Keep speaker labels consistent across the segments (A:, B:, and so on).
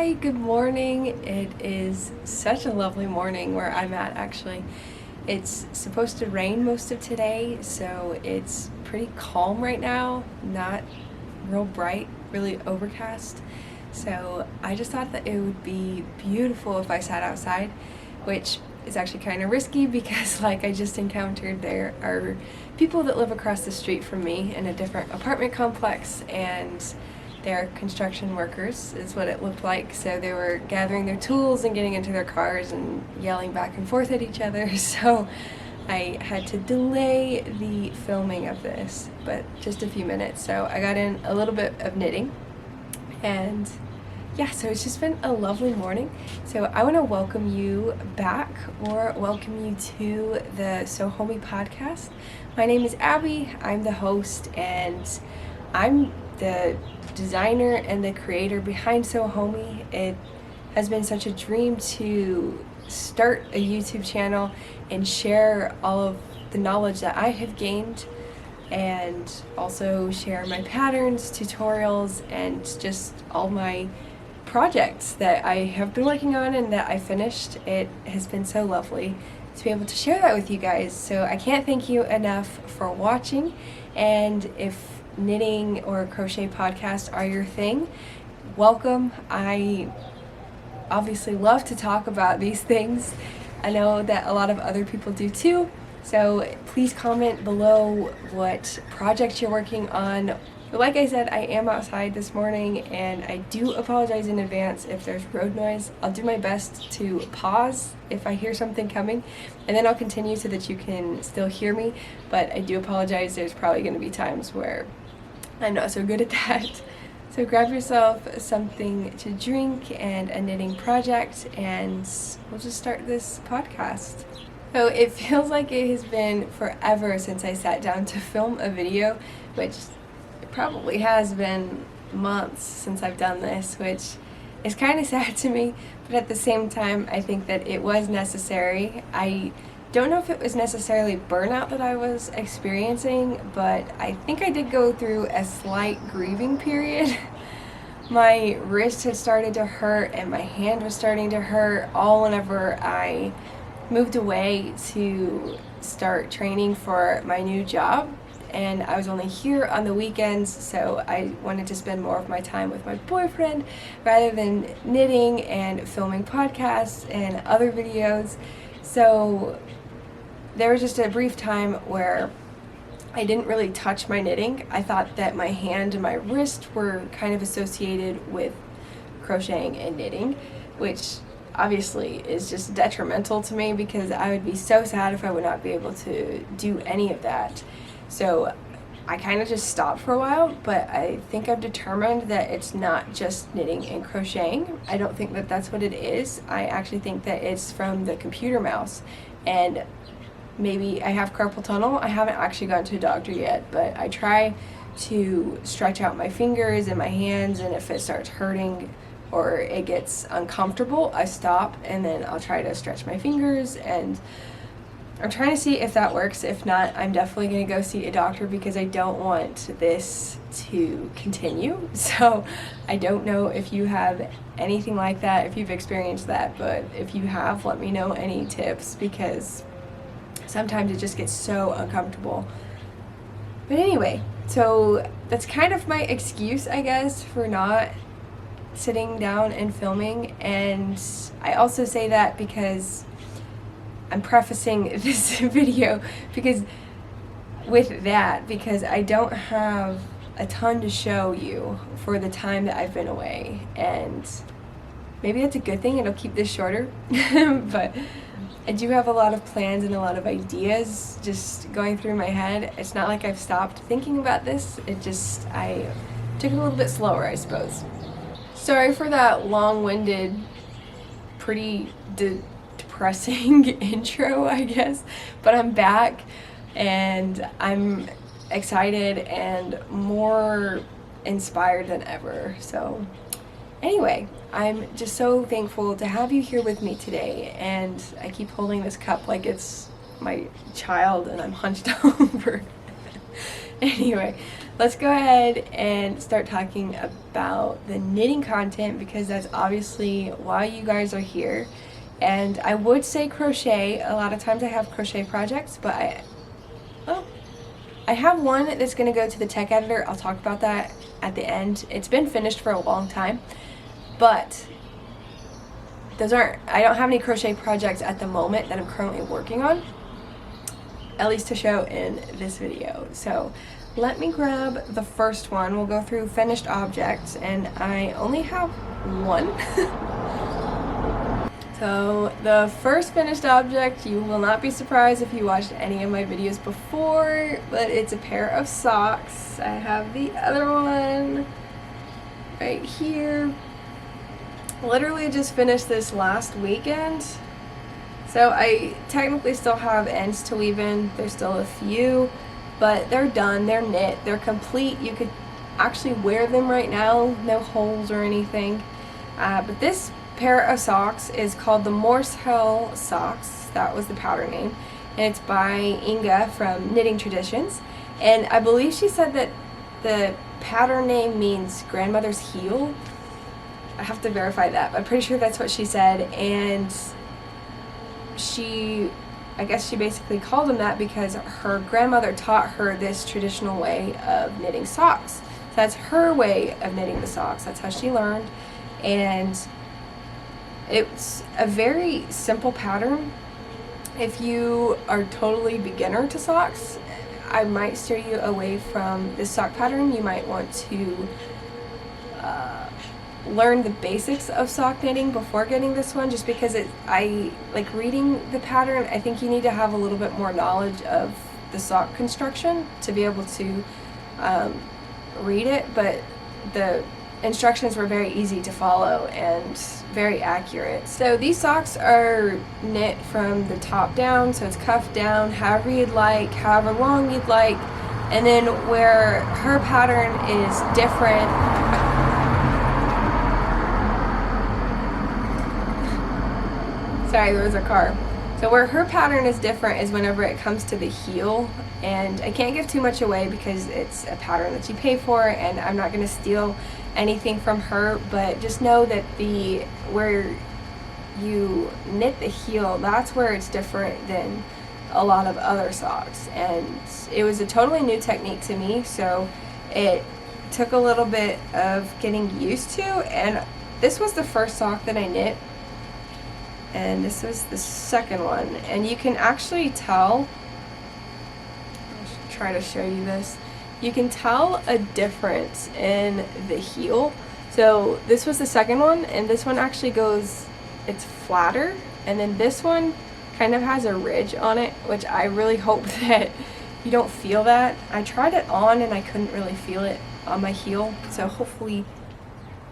A: Hi, good morning. It is such a lovely morning where I'm at actually. It's supposed to rain most of today, so it's pretty calm right now, not real bright, really overcast. So I just thought that it would be beautiful if I sat outside, which is actually kind of risky because like I just encountered, there are people that live across the street from me in a different apartment complex, and they're construction workers is what it looked like. So they were gathering their tools and getting into their cars and yelling back and forth at each other. So I had to delay the filming of this, but just a few minutes. So I got in a little bit of knitting, and yeah, so it's just been a lovely morning. So I want to welcome you back, or welcome you to the Sew Homey Podcast. My name is Abby. I'm the host, and I'm the designer and the creator behind Sew Homey. It has been such a dream to start a YouTube channel and share all of the knowledge that I have gained, and also share my patterns, tutorials, and just all my projects that I have been working on and that I finished. It has been so lovely to be able to share that with you guys. So I can't thank you enough for watching, and if knitting or crochet podcasts are your thing, welcome. I obviously love to talk about these things. I know that a lot of other people do too, so please comment below what projects you're working on. But like I said, I am outside this morning, and I do apologize in advance if there's road noise. I'll do my best to pause if I hear something coming, and then I'll continue so that you can still hear me, but I do apologize. There's probably going to be times where I'm not so good at that. So grab yourself something to drink and a knitting project, and we'll just start this podcast. So it feels like it has been forever since I sat down to film a video, which it probably has been months since I've done this, which is kind of sad to me, but at the same time I think that it was necessary. I don't know if it was necessarily burnout that I was experiencing, but I think I did go through a slight grieving period. My wrist had started to hurt and my hand was starting to hurt, all whenever I moved away to start training for my new job. And I was only here on the weekends, so I wanted to spend more of my time with my boyfriend rather than knitting and filming podcasts and other videos. So there was just a brief time where I didn't really touch my knitting. I thought that my hand and my wrist were kind of associated with crocheting and knitting, which obviously is just detrimental to me because I would be so sad if I would not be able to do any of that. So I kind of just stopped for a while, but I think I've determined that it's not just knitting and crocheting. I don't think that that's what it is. I actually think that it's from the computer mouse, and maybe I have carpal tunnel. I haven't actually gone to a doctor yet, but I try to stretch out my fingers and my hands, and if it starts hurting or it gets uncomfortable, I stop, and then I'll try to stretch my fingers, and I'm trying to see if that works. If not, I'm definitely going to go see a doctor because I don't want this to continue. So I don't know if you have anything like that, if you've experienced that, but if you have, let me know any tips because sometimes it just gets so uncomfortable. But anyway, so that's kind of my excuse, I guess, for not sitting down and filming. And I also say that because I'm prefacing this video because I don't have a ton to show you for the time that I've been away, and maybe that's a good thing. It'll keep this shorter. But I do have a lot of plans and a lot of ideas just going through my head. It's not like I've stopped thinking about this. I took it a little bit slower, I suppose. Sorry for that long-winded, pretty depressing intro, I guess, but I'm back and I'm excited and more inspired than ever. So anyway, I'm just so thankful to have you here with me today, and I keep holding this cup like it's my child and I'm hunched over. Anyway, let's go ahead and start talking about the knitting content, because that's obviously why you guys are here. And I would say crochet. A lot of times I have crochet projects, but I have one that's going to go to the tech editor. I'll talk about that at the end. It's been finished for a long time, but I don't have any crochet projects at the moment that I'm currently working on, at least to show in this video. So let me grab the first one. We'll go through finished objects, and I only have one. So the first finished object, you will not be surprised if you watched any of my videos before, but it's a pair of socks. I have the other one right here. Literally just finished this last weekend. So I technically still have ends to weave in. There's still a few, but they're done, they're knit, they're complete. You could actually wear them right now, no holes or anything. But this pair of socks is called the Hel Socks. That was the powder name, and it's by Inga from Knitting Traditions. And I believe she said that the pattern name means grandmother's heel. I have to verify that, but I'm pretty sure that's what she said. And I guess she basically called them that because her grandmother taught her this traditional way of knitting socks. So that's her way of knitting the socks. That's how she learned. And it's a very simple pattern. If you are totally beginner to socks, I might steer you away from this sock pattern. You might want to learn the basics of sock knitting before getting this one, just because I like reading the pattern. I think you need to have a little bit more knowledge of the sock construction to be able to read it, but the instructions were very easy to follow and very accurate. So these socks are knit from the top down, so it's cuffed down however you'd like, however long you'd like. And then where her pattern is different, sorry, there was a car. So where her pattern is different is whenever it comes to the heel, and I can't give too much away because it's a pattern that you pay for, and I'm not going to steal anything from her, but just know that where you knit the heel, that's where it's different than a lot of other socks. And it was a totally new technique to me, so it took a little bit of getting used to. And this was the first sock that I knit, and this was the second one, and you can actually tell, I'll try to show you this, you can tell a difference in the heel. So this was the second one, and this one actually it's flatter, and then this one kind of has a ridge on it, which I really hope that you don't feel that. I tried it on and I couldn't really feel it on my heel, so hopefully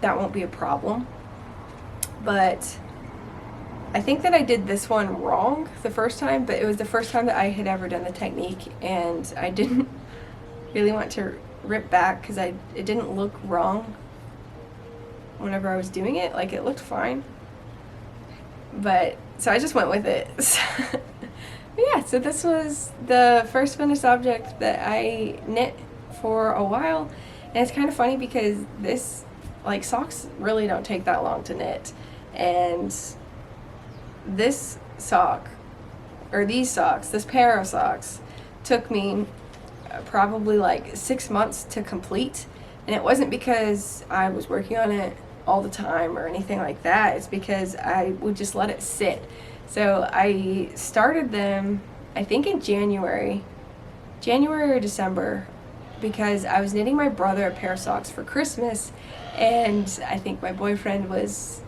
A: that won't be a problem. But I think that I did this one wrong the first time, but it was the first time that I had ever done the technique, and I didn't really want to rip back because it didn't look wrong whenever I was doing it. Like, it looked fine, but so I just went with it. Yeah, so this was the first finished object that I knit for a while, and it's kind of funny because socks really don't take that long to knit, and this sock, or these socks, this pair of socks, took me probably like 6 months to complete. And it wasn't because I was working on it all the time or anything like that. It's because I would just let it sit. So I started them, I think in January or December, because I was knitting my brother a pair of socks for Christmas, and I think my boyfriend was,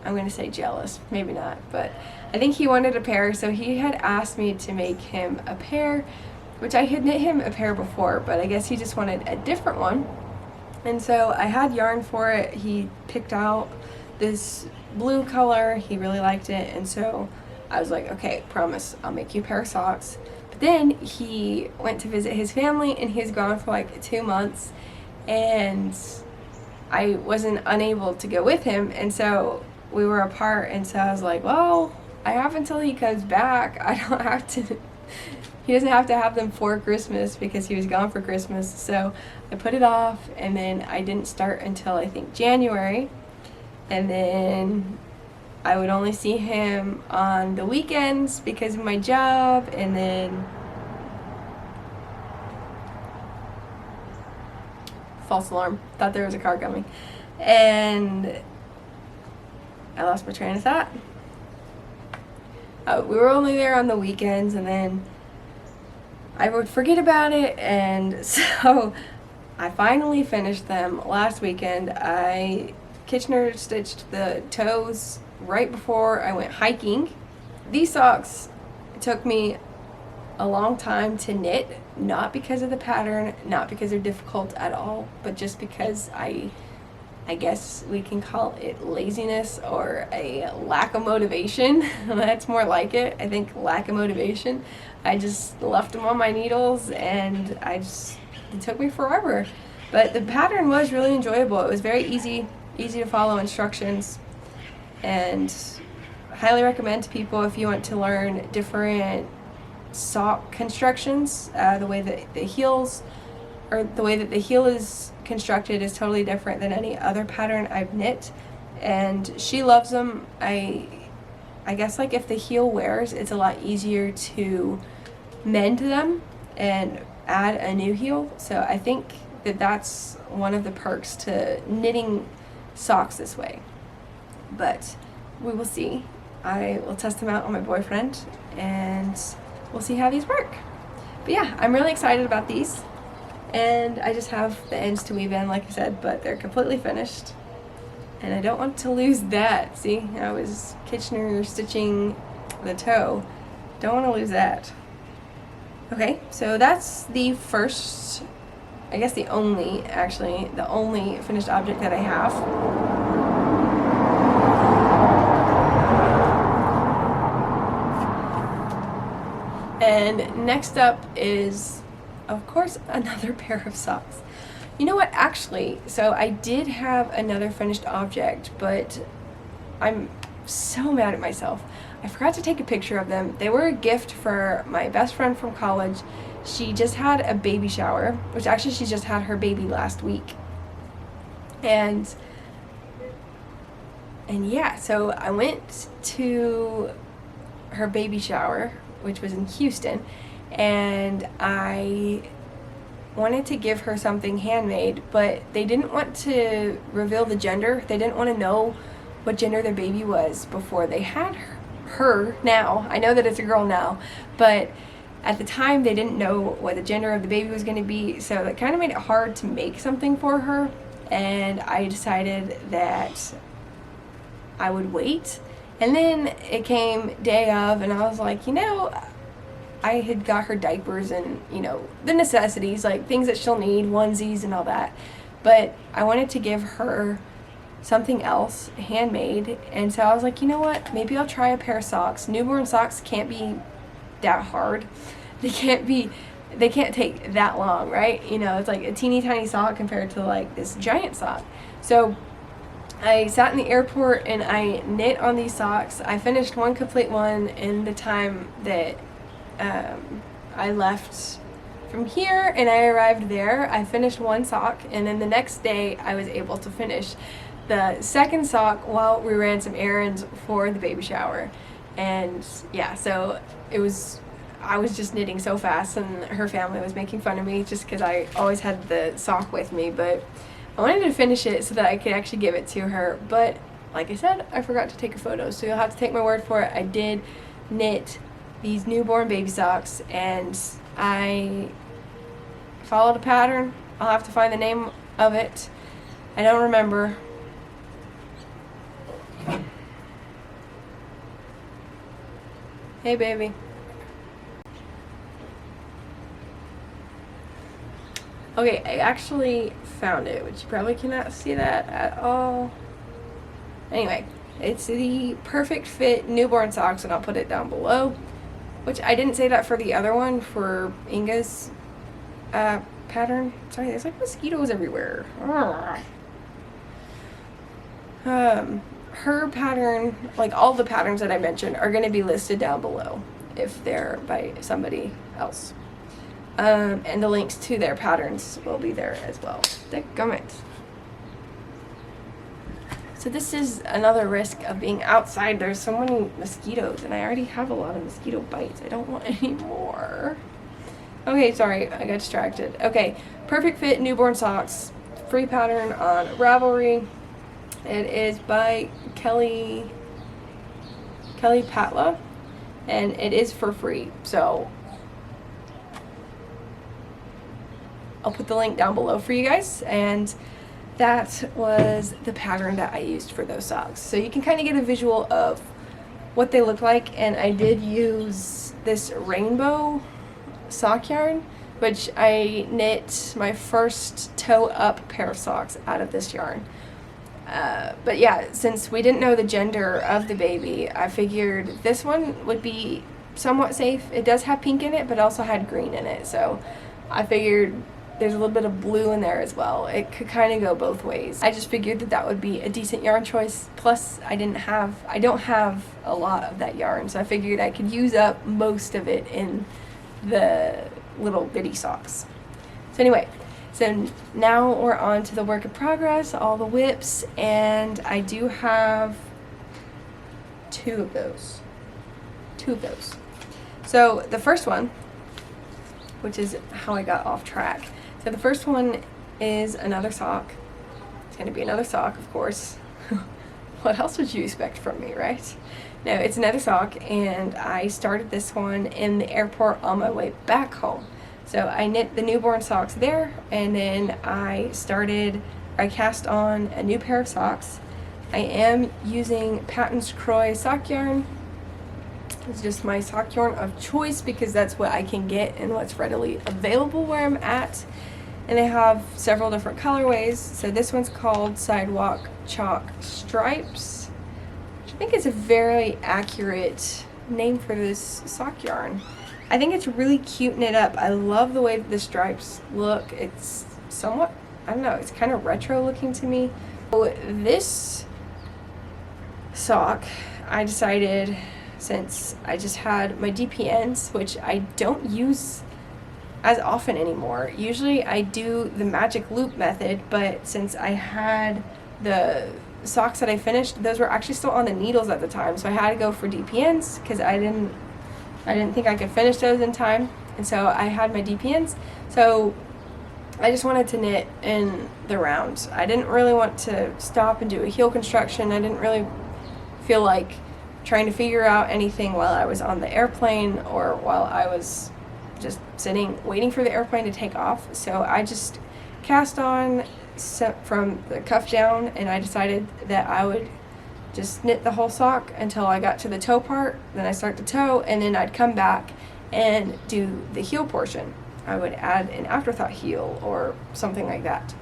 A: I'm going to say jealous, maybe not, but I think he wanted a pair, so he had asked me to make him a pair, which I had knit him a pair before, but I guess he just wanted a different one. And so I had yarn for it. He picked out this blue color, he really liked it, and so I was like, okay, promise, I'll make you a pair of socks. But then he went to visit his family, and he was gone for like 2 months, and I wasn't unable to go with him, and so we were apart. And so I was like, well, I have until he comes back. I don't have to he doesn't have to have them for Christmas because he was gone for Christmas. So I put it off, and then I didn't start until I think January. And then I would only see him on the weekends because of my job, and then false alarm, thought there was a car coming, and I lost my train of thought. We were only there on the weekends, and then I would forget about it, and so I finally finished them last weekend. I Kitchener stitched the toes right before I went hiking. These socks took me a long time to knit, not because of the pattern, not because they're difficult at all, but just because I guess we can call it laziness or a lack of motivation. That's more like it. I think lack of motivation. I just left them on my needles, and it took me forever. But the pattern was really enjoyable. It was very easy to follow instructions, and highly recommend to people if you want to learn different sock constructions. The way that the heels, or the way that the heel is constructed, is totally different than any other pattern I've knit, and she loves them. I guess like if the heel wears, it's a lot easier to mend them and add a new heel. So I think that that's one of the perks to knitting socks this way. But we will see. I will test them out on my boyfriend, and we'll see how these work. But yeah, I'm really excited about these, and I just have the ends to weave in, like I said, but they're completely finished, and I don't want to lose that. See, I was Kitchener stitching the toe. Don't want to lose that. Okay, so that's the first, I guess the only finished object that I have. And next up is, of course, another pair of socks. You know what, actually, so I did have another finished object, but I'm so mad at myself. I forgot to take a picture of them. They were a gift for my best friend from college. She just had a baby shower, which actually she just had her baby last week. And yeah, so I went to her baby shower, which was in Houston, and I wanted to give her something handmade, but they didn't want to reveal the gender. They didn't want to know what gender their baby was before they had her. Now, I know that it's a girl now, but at the time they didn't know what the gender of the baby was going to be, so that kind of made it hard to make something for her, and I decided that I would wait. And then it came day of, and I was like, I had got her diapers and, the necessities, like things that she'll need, onesies and all that. But I wanted to give her something else, handmade. And so I was like, you know what? Maybe I'll try a pair of socks. Newborn socks can't be that hard. They can't take that long, right? It's like a teeny tiny sock compared to like this giant sock. So I sat in the airport and I knit on these socks. I finished one complete one in the time that I left from here and I arrived there. I finished one sock, and then the next day I was able to finish the second sock while we ran some errands for the baby shower. And yeah, so I was just knitting so fast, and her family was making fun of me just because I always had the sock with me, but I wanted to finish it so that I could actually give it to her. But like I said, I forgot to take a photo, so you'll have to take my word for it. I did knit these newborn baby socks, and I followed a pattern. I'll have to find the name of it. I don't remember. Hey, baby. Okay, I actually found it, which you probably cannot see that at all. Anyway, it's the Perfect Fit newborn socks, and I'll put it down below. Which I didn't say that for the other one, for Inga's pattern. Sorry, there's like mosquitoes everywhere. Her pattern, like all the patterns that I mentioned, are going to be listed down below. if they're by somebody else. And the links to their patterns will be there as well. Dadgummit. So this is another risk of being outside. There's so many mosquitoes, and I already have a lot of mosquito bites. I don't want any more. Okay, sorry, I got distracted. Okay, Perfect Fit Newborn Socks. Free pattern on Ravelry. It is by Kelly Patla, and it is for free. So I'll put the link down below for you guys, and that was the pattern that I used for those socks. So you can kind of get a visual of what they look like, and I did use this rainbow sock yarn, which I knit my first toe up pair of socks out of this yarn. But yeah, since we didn't know the gender of the baby, I figured this one would be somewhat safe. It does have pink in it, but also had green in it, so I figured there's a little bit of blue in there as well. It could kind of go both ways. I just figured that that would be a decent yarn choice. Plus, I don't have a lot of that yarn, so I figured I could use up most of it in the little bitty socks. So anyway, so now we're on to the work in progress, all the whips, and I do have two of those. So the first one, which is how I got off track. So the first one is another sock. It's going to be another sock, of course. What else would you expect from me, right? No, it's another sock, and I started this one in the airport on my way back home. So I knit the newborn socks there, and then I cast on a new pair of socks. I am using Patton's Croy sock yarn. It's just my sock yarn of choice because that's what I can get and what's readily available where I'm at. And they have several different colorways. So this one's called Sidewalk Chalk Stripes, which I think is a very accurate name for this sock yarn. I think it's really cute knit up. I love the way that the stripes look. It's somewhat, I don't know, it's kind of retro looking to me. So this sock, I decided, since I just had my DPNs, which I don't use as often anymore. Usually I do the magic loop method, but since I had the socks that I finished, those were actually still on the needles at the time, so I had to go for DPNs because I didn't think I could finish those in time, and so I had my DPNs. So I just wanted to knit in the round. I didn't really want to stop and do a heel construction. I didn't really feel like trying to figure out anything while I was on the airplane or while I was just sitting waiting for the airplane to take off. So I just cast on from the cuff down, and I decided that I would just knit the whole sock until I got to the toe part. Then I start the toe, and then I'd come back and do the heel portion. I would add an afterthought heel or something like that.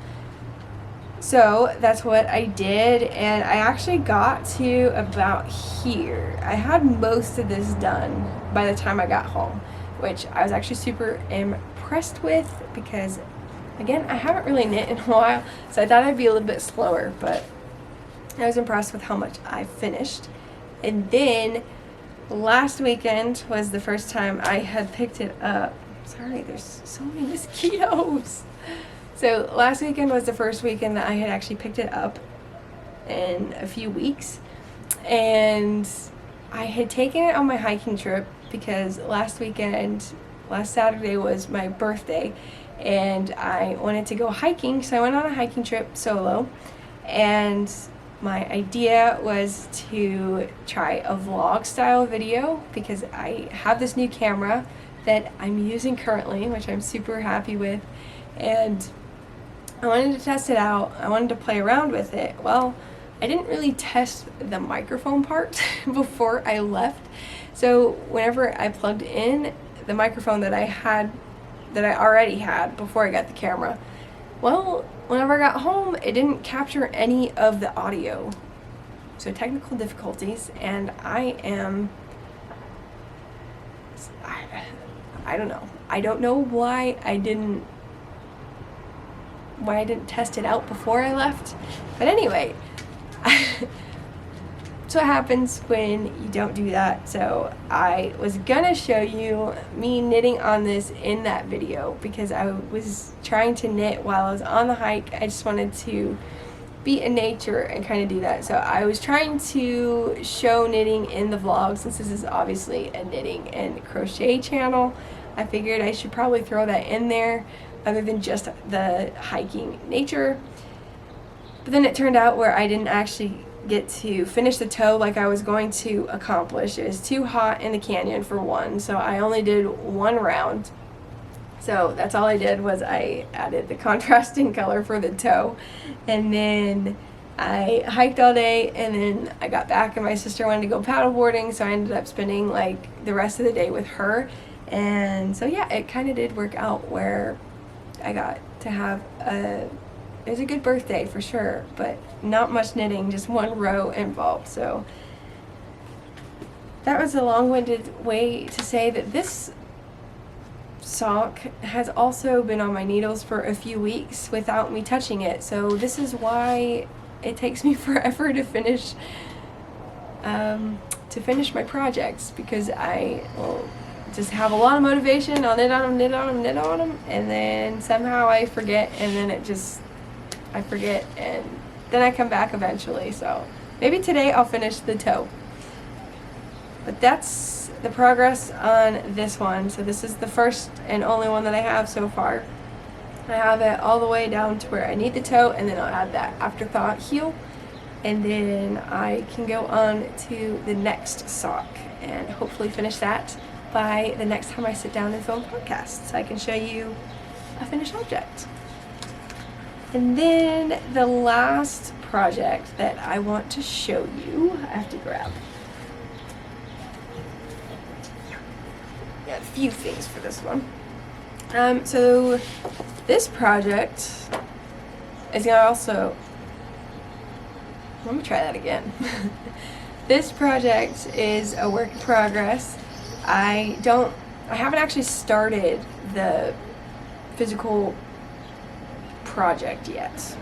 A: So that's what I did, and I actually got to about here. I had most of this done by the time I got home, which I was actually super impressed with because, again, I haven't really knit in a while, so I thought I'd be a little bit slower, but I was impressed with how much I finished. And then last weekend was the first time I had picked it up. Sorry, there's so many mosquitoes. So last weekend was the first weekend that I had actually picked it up in a few weeks, and I had taken it on my hiking trip because last Saturday was my birthday, and I wanted to go hiking, so I went on a hiking trip solo, and my idea was to try a vlog style video because I have this new camera that I'm using currently, which I'm super happy with, and I wanted to test it out. I wanted to play around with it. Well, I didn't really test the microphone part before I left. So whenever I plugged in the microphone that I already had before I got the camera, well, whenever I got home, it didn't capture any of the audio. So technical difficulties, and I don't know. I don't know why I didn't test it out before I left. But anyway, that's what happens when you don't do that. So I was gonna show you me knitting on this in that video because I was trying to knit while I was on the hike. I just wanted to be in nature and kind of do that. So I was trying to show knitting in the vlog since this is obviously a knitting and crochet channel. I figured I should probably throw that in there other than just the hiking nature. But then it turned out where I didn't actually get to finish the toe like I was going to accomplish. It was too hot in the canyon for one, so I only did one round. So that's all I did was I added the contrasting color for the toe, and then I hiked all day, and then I got back and my sister wanted to go paddleboarding, so I ended up spending like the rest of the day with her. And so yeah, it kind of did work out where I got to have it was a good birthday for sure, but not much knitting, just one row involved. So that was a long-winded way to say that this sock has also been on my needles for a few weeks without me touching it. So this is why it takes me forever to finish my projects, because I will just have a lot of motivation. I'll knit on them, and then somehow I forget, and then I forget, and then I come back eventually. So maybe today I'll finish the toe. But that's the progress on this one. So this is the first and only one that I have so far. I have it all the way down to where I need the toe, and then I'll add that afterthought heel, and then I can go on to the next sock and hopefully finish that by the next time I sit down and film a podcast, so I can show you a finished object. And then the last project that I want to show you, I have to grab a few things for this one. So this project is gonna also, let me try that again. This project is a work in progress. I haven't actually started the physical project yet.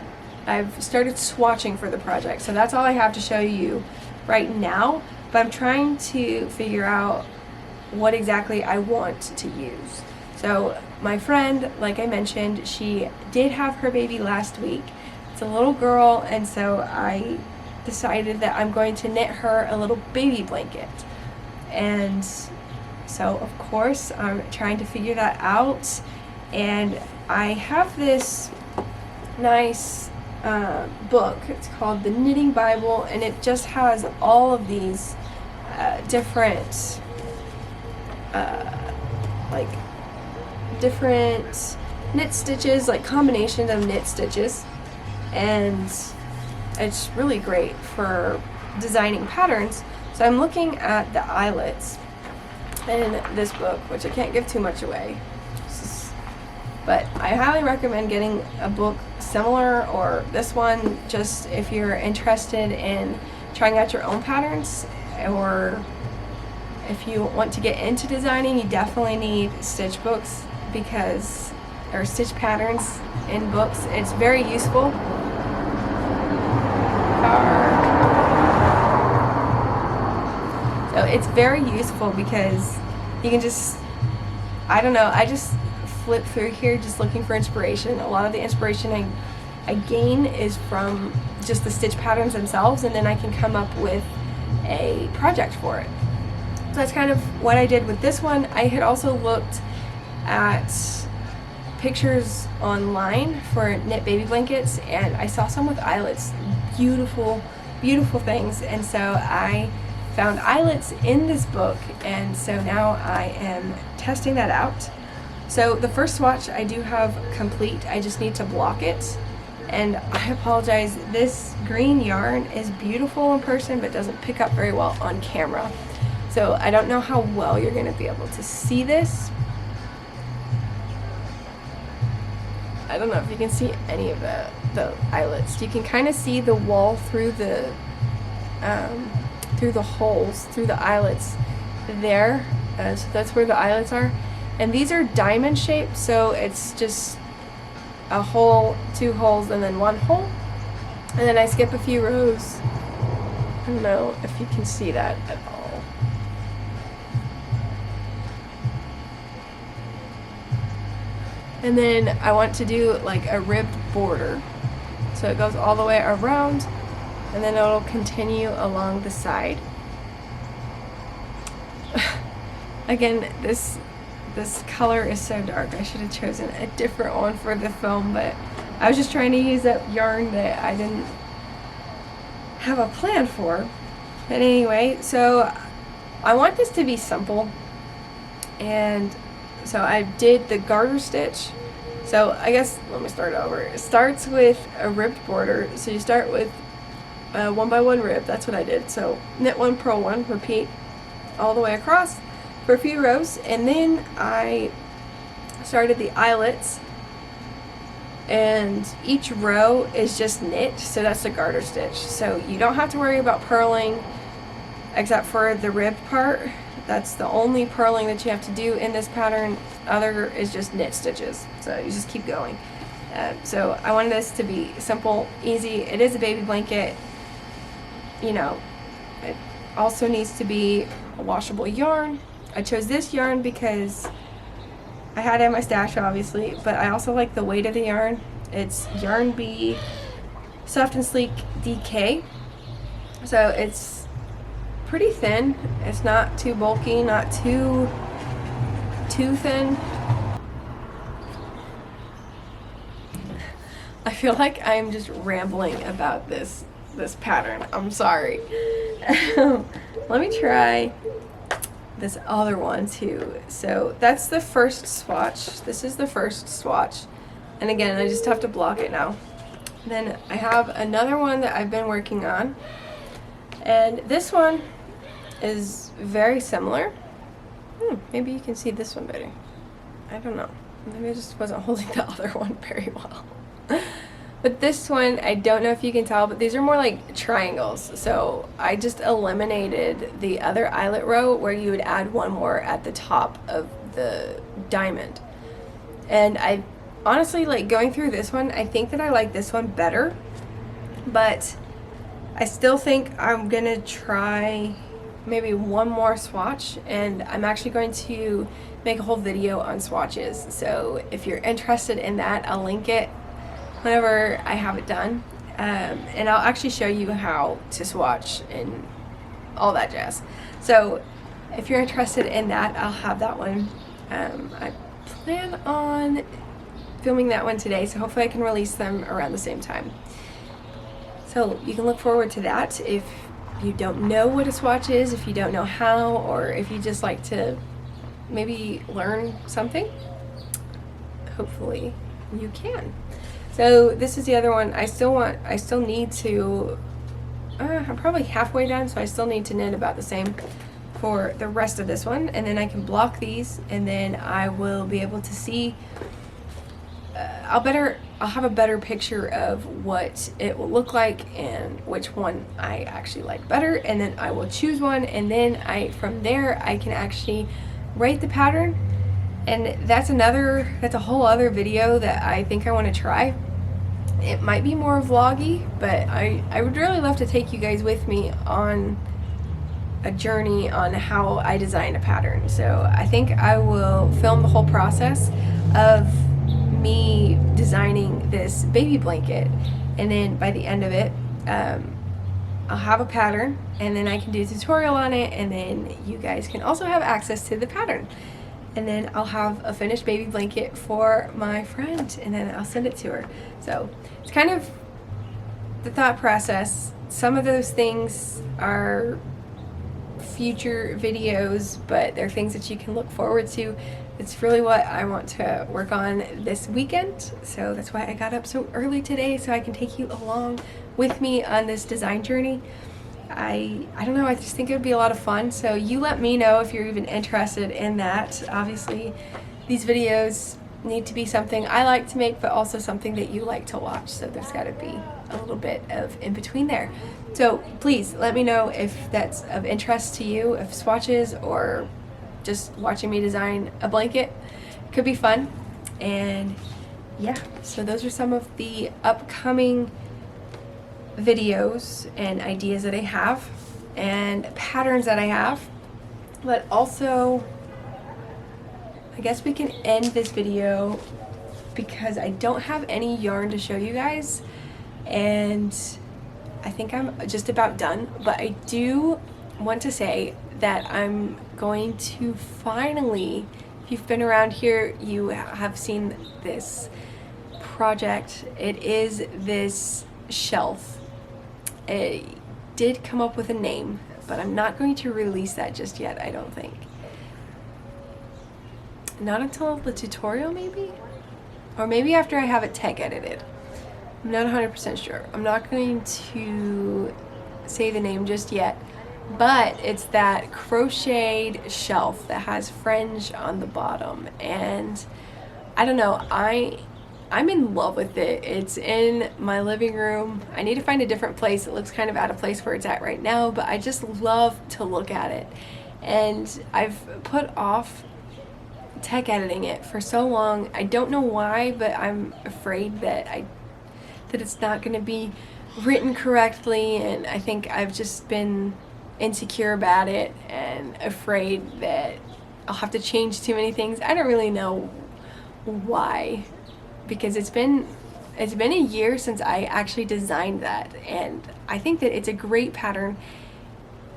A: I've started swatching for the project, so that's all I have to show you right now, but I'm trying to figure out what exactly I want to use. So my friend, like I mentioned, she did have her baby last week. It's a little girl, and so I decided that I'm going to knit her a little baby blanket. And so of course I'm trying to figure that out, and I have this nice book. It's called the Knitting Bible, and it just has all of these different knit stitches, like combinations of knit stitches, and it's really great for designing patterns. So I'm looking at the eyelets in this book, which I can't give too much away, but I highly recommend getting a book similar or this one just if you're interested in trying out your own patterns, or if you want to get into designing. You definitely need stitch books or stitch patterns in books. It's very useful. So it's very useful because you can just, I just flip through here just looking for inspiration. A lot of the inspiration I gain is from just the stitch patterns themselves, and then I can come up with a project for it. So that's kind of what I did with this one. I had also looked at pictures online for knit baby blankets, and I saw some with eyelets. Beautiful, beautiful things. And so I found eyelets in this book, and so now I am testing that out. So the first swatch I do have complete. I just need to block it. And I apologize, this green yarn is beautiful in person but doesn't pick up very well on camera. So I don't know how well you're going to be able to see this. I don't know if you can see any of the eyelets. You can kind of see the wall through the holes, through the eyelets there. So that's where the eyelets are. And these are diamond shaped, so it's just a hole, two holes, and then one hole. And then I skip a few rows I don't know if you can see that at all. And then I want to do like a ribbed border. So it goes all the way around, and then it'll continue along the side. Again, this color is so dark. I should have chosen a different one for the film, but I was just trying to use up yarn that I didn't have a plan for. But anyway, so I want this to be simple, and so I did the garter stitch. So I guess, let me start over. It starts with a ribbed border. So you start with a 1x1 rib. That's what I did. So knit 1, purl 1, repeat all the way across for a few rows, and then I started the eyelets, and each row is just knit, so that's the garter stitch. So you don't have to worry about purling except for the rib part. That's the only purling that you have to do in this pattern. Other is just knit stitches, so you just keep going. So I wanted this to be simple, easy. It is a baby blanket. You know, it also needs to be a washable yarn. I chose this yarn because I had it in my stash, obviously, but I also like the weight of the yarn. It's Yarn Bee Soft and Sleek DK. So it's pretty thin. It's not too bulky, not too thin. I feel like I'm just rambling about this pattern. I'm sorry. Let me try this other one too. So that's the first swatch. This is the first swatch. And again, I just have to block it now. Then I have another one that I've been working on. And this one is very similar. Maybe you can see this one better. I don't know. Maybe I just wasn't holding the other one very well. But this one, I don't know if you can tell, but these are more like triangles. So I just eliminated the other eyelet row where you would add one more at the top of the diamond. And I honestly, like going through this one, I think that I like this one better. But I still think I'm gonna try maybe one more swatch, and I'm actually going to make a whole video on swatches. So if you're interested in that, I'll link it whenever I have it done, and I'll actually show you how to swatch and all that jazz. So if you're interested in that, I'll have that one. I plan on filming that one today, so hopefully I can release them around the same time. So you can look forward to that. If you don't know what a swatch is, if you don't know how, or if you just like to maybe learn something, hopefully you can. So this is the other one. I still need to, I'm probably halfway done, so I still need to knit about the same for the rest of this one, and then I can block these, and then I will be able to see, I'll have a better picture of what it will look like and which one I actually like better, and then I will choose one, and then from there I can actually write the pattern. And that's a whole other video that I think I want to try. It might be more vloggy, but I would really love to take you guys with me on a journey on how I design a pattern. So I think I will film the whole process of me designing this baby blanket, and then by the end of it, I'll have a pattern, and then I can do a tutorial on it, and then you guys can also have access to the pattern. And then I'll have a finished baby blanket for my friend, and then I'll send it to her. So it's kind of the thought process. Some of those things are future videos, but they're things that you can look forward to. It's really what I want to work on this weekend. So that's why I got up so early today, so I can take you along with me on this design journey. I don't know, I just think it would be a lot of fun. So you let me know if you're even interested in that. Obviously, these videos need to be something I like to make, but also something that you like to watch. So there's got to be a little bit of in between there. So please let me know if that's of interest to you, if swatches or just watching me design a blanket could be fun. And yeah, so those are some of the upcoming videos and ideas that I have and patterns that I have, but also I guess we can end this video because I don't have any yarn to show you guys, and I think I'm just about done. But I do want to say that I'm going to finally, if you've been around here, you have seen this project. It is this shelf. It did come up with a name, but I'm not going to release that just yet, I don't think. Not until the tutorial, maybe? Or maybe after I have it tech edited. I'm not 100% sure. I'm not going to say the name just yet, but it's that crocheted shelf that has fringe on the bottom, and I don't know, I'm in love with it. It's in my living room. I need to find a different place. It looks kind of out of place where it's at right now, but I just love to look at it. And I've put off tech editing it for so long. I don't know why, but I'm afraid that it's not going to be written correctly, and I think I've just been insecure about it and afraid that I'll have to change too many things. I don't really know why, because it's been a year since I actually designed that, and I think that it's a great pattern.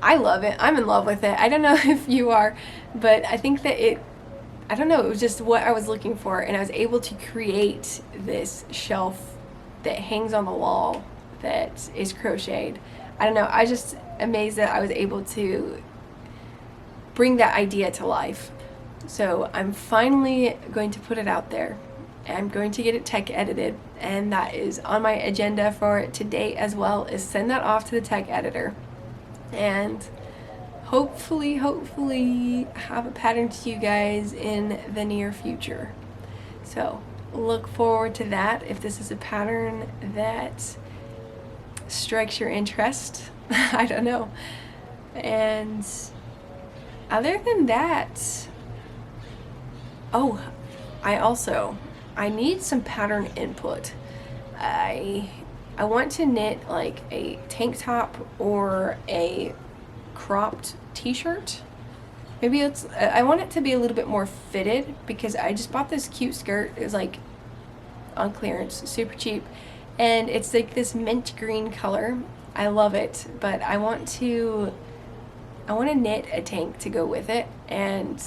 A: I love it. I'm in love with it. I don't know if you are, but I think that it was just what I was looking for, and I was able to create this shelf that hangs on the wall that is crocheted. I don't know, I was just amazed that I was able to bring that idea to life. So I'm finally going to put it out there. I'm going to get it tech edited, and that is on my agenda for today as well, is send that off to the tech editor and hopefully have a pattern to you guys in the near future. So look forward to that if this is a pattern that strikes your interest. I don't know. And other than that, I need some pattern input. I want to knit like a tank top or a cropped t-shirt. Maybe I want it to be a little bit more fitted, because I just bought this cute skirt. It was like on clearance, super cheap, and it's like this mint green color. I love it, but I want to knit a tank to go with it, and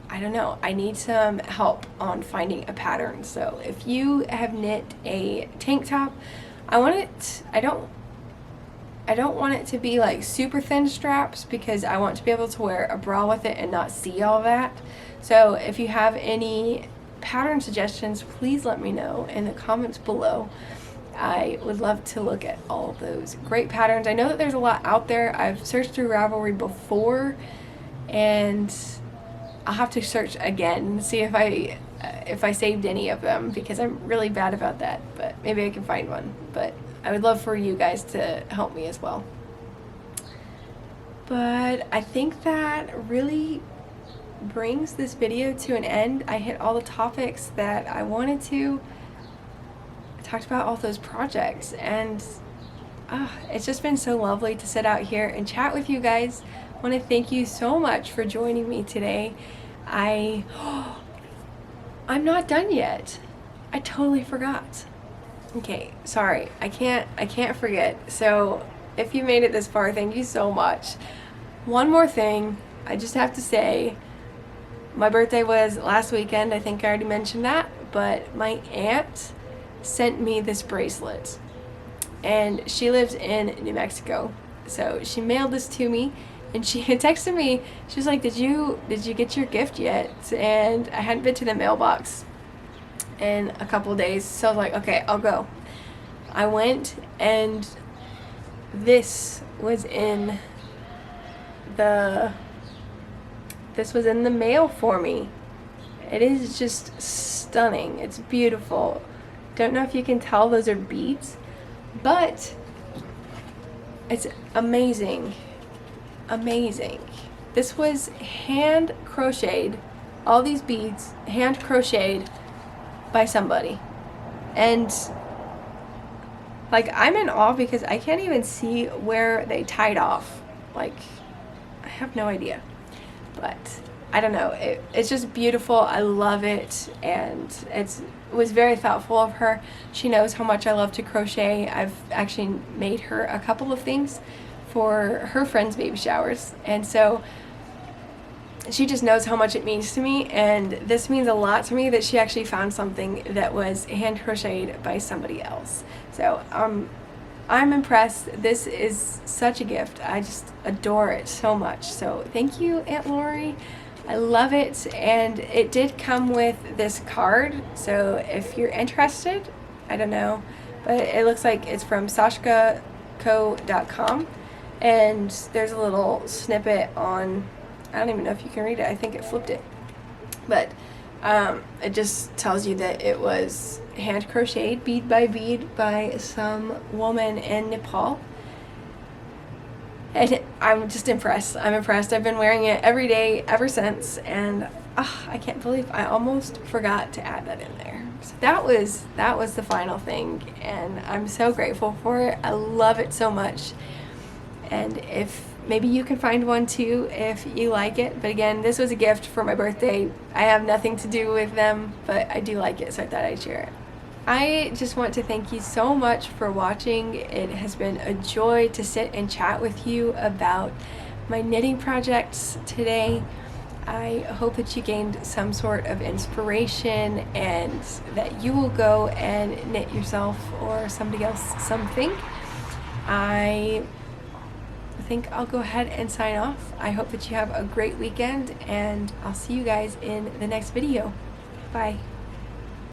A: I don't know, I need some help on finding a pattern. So if you have knit a tank top, I don't want it to be like super thin straps, because I want to be able to wear a bra with it and not see all that. So if you have any pattern suggestions, please let me know in the comments below. I would love to look at all of those great patterns. I know that there's a lot out there. I've searched through Ravelry before, and I'll have to search again and see if I saved any of them, because I'm really bad about that, but maybe I can find one. But I would love for you guys to help me as well. But I think that really brings this video to an end. I hit all the topics that I wanted to. I talked about all those projects, and it's just been so lovely to sit out here and chat with you guys. I want to thank you so much for joining me today. I'm not done yet. I totally forgot. Okay, sorry, I can't forget. So if you made it this far, thank you so much. One more thing, I just have to say, my birthday was last weekend. I think I already mentioned that, but my aunt sent me this bracelet, and she lives in New Mexico. So she mailed this to me, and she had texted me. She was like, did you get your gift yet? And I hadn't been to the mailbox in a couple of days, so I was like, okay, I'll go. I went, and this was in the mail for me. It is just stunning. It's beautiful. Don't know if you can tell those are beads, but it's amazing. This was hand crocheted. All these beads hand crocheted by somebody, and Like, I'm in awe because I can't even see where they tied off. Like, I have no idea. But I don't know. It's just beautiful. I love it, and it was very thoughtful of her. She knows how much I love to crochet. I've actually made her a couple of things for her friends' baby showers, and so she just knows how much it means to me, and this means a lot to me that she actually found something that was hand crocheted by somebody else. So I'm impressed. This is such a gift. I just adore it so much. So thank you, Aunt Lori. I love it, and it did come with this card. So if you're interested, I don't know, but it looks like it's from SashkaCo.com, and there's a little snippet on, I don't even know if you can read it. I think it flipped it. But it just tells you that it was hand crocheted bead by bead by some woman in Nepal. And I'm just impressed. I'm impressed. I've been wearing it every day ever since. And I can't believe I almost forgot to add that in there. So that was the final thing. And I'm so grateful for it. I love it so much. And if maybe you can find one too if you like it. But again, this was a gift for my birthday. I have nothing to do with them, but I do like it, so I thought I'd share it. I just want to thank you so much for watching. It has been a joy to sit and chat with you about my knitting projects today. I hope that you gained some sort of inspiration and that you will go and knit yourself or somebody else something. I think I'll go ahead and sign off. I hope that you have a great weekend, and I'll see you guys in the next video. Bye.